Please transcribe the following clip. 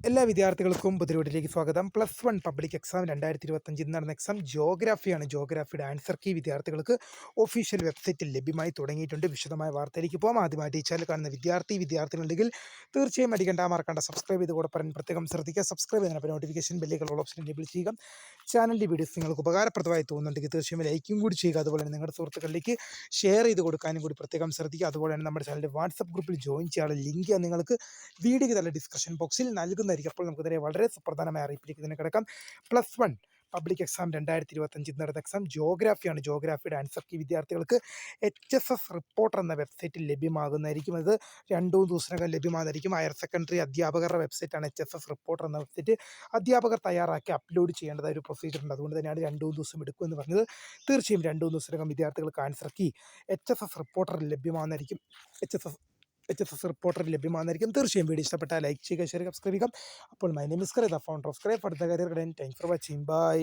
എല്ലാ വിദ്യാർത്ഥികൾക്കും പുതിയൊരുവിലേക്ക് സ്വാഗതം. +1 പബ്ലിക് എക്സാം 2025 ഇന്ന് നടന്ന എക്സാം ജോഗ്രാഫിയാണ്. ജോഗ്രാഫിയുടെ ആൻസർ കീ വിദ്യാർത്ഥികൾക്ക് ഒഫീഷ്യൽ വെബ്സൈറ്റിൽ ലഭ്യമായി തുടങ്ങിയിട്ടുണ്ട്. വിശദമായ വാർത്തയിലേക്ക് പോകാം. ആദ്യമായിട്ട് ഈ ചാനൽ കാണുന്ന വിദ്യാർത്ഥികളുണ്ടെങ്കിൽ തീർച്ചയായും മറക്കണ്ട സബ്സ്ക്രൈബ് ചെയ്ത് കൂടെ പറയാൻ പ്രത്യേകം ശ്രദ്ധിക്കുക. സബ്സ്ക്രൈബ് ചെയ്യുന്നതിന് നോട്ടിഫിക്കേഷൻ ബെല്ലുകൾ ഓൾ ഓപ്ഷൻ എനേബിൾ ചെയ്യുക. ചാനലിൻ്റെ വീഡിയോസ് നിങ്ങൾക്ക് ഉപകാരപ്രദമായി തോന്നുന്നുണ്ടെങ്കിൽ തീർച്ചയായും ലൈക്കും കൂടി ചെയ്യുക. അതുപോലെ തന്നെ നിങ്ങളുടെ സുഹൃത്തുക്കളിലേക്ക് ഷെയർ ചെയ്ത് കൊടുക്കാനും കൂടി പ്രത്യേകം ശ്രദ്ധിക്കുക. അതുപോലെ തന്നെ നമ്മുടെ ചാനലിൻ്റെ വാട്സപ്പ് ഗ്രൂപ്പിൽ ജോയിൻ ചെയ്യാനുള്ള ലിങ്ക് നിങ്ങൾക്ക് വീഡിയോയ്ക്ക് തന്നെ ഡിസ്ക്രിപ്ഷൻ ബോക്സിൽ നൽകുന്നതായിരിക്കും. അപ്പോൾ നമുക്കിതിനെ വളരെ സുപ്രധാനമായ അറിയിപ്പിലേക്ക് തന്നെ കിടക്കാം. +1 പബ്ലിക് എക്സാം 2025 നടന്ന എക്സാം ജോഗ്രാഫിയാണ്. ജോഗ്രാഫിയുടെ ആൻസർ കീ വിദ്യാർത്ഥികൾക്ക് HSS റിപ്പോർട്ടർ എന്ന വെബ്സൈറ്റിൽ ലഭ്യമാകുന്നതായിരിക്കും. അത് 2 ദിവസത്തിനകം ലഭ്യമാകുന്നതായിരിക്കും. ഹയർ സെക്കൻഡറി അധ്യാപകരുടെ വെബ്സൈറ്റാണ് HSS റിപ്പോർട്ടർ എന്ന വെബ്സൈറ്റ്. അധ്യാപകർ തയ്യാറാക്കി അപ്ലോഡ് ചെയ്യേണ്ടതായ ഒരു പ്രൊസീജിയർ ഉണ്ട്. അതുകൊണ്ട് തന്നെയാണ് 2 ദിവസം എടുക്കുമെന്ന് പറഞ്ഞത്. തീർച്ചയായും 2 ദിവസത്തിനകം വിദ്യാർത്ഥികൾക്ക് ആൻസർ കീ HSS റിപ്പോർട്ടറിൽ ലഭ്യമാകുന്നതായിരിക്കും. HSS റിപ്പോർട്ടറിൽ ലഭ്യമാകുന്നതായിരിക്കും. തീർച്ചയായും വീഡിയോ ഇഷ്ടപ്പെട്ടാൽ ലൈക്ക് ചെയ്യുക, ഷെയർ ചെയ്യുക, സബ്സ്ക്രൈബ് ചെയ്യുക. അപ്പോൾ my name is Kara, the founder of Kara. For the career guidance. Thanks for watching. By.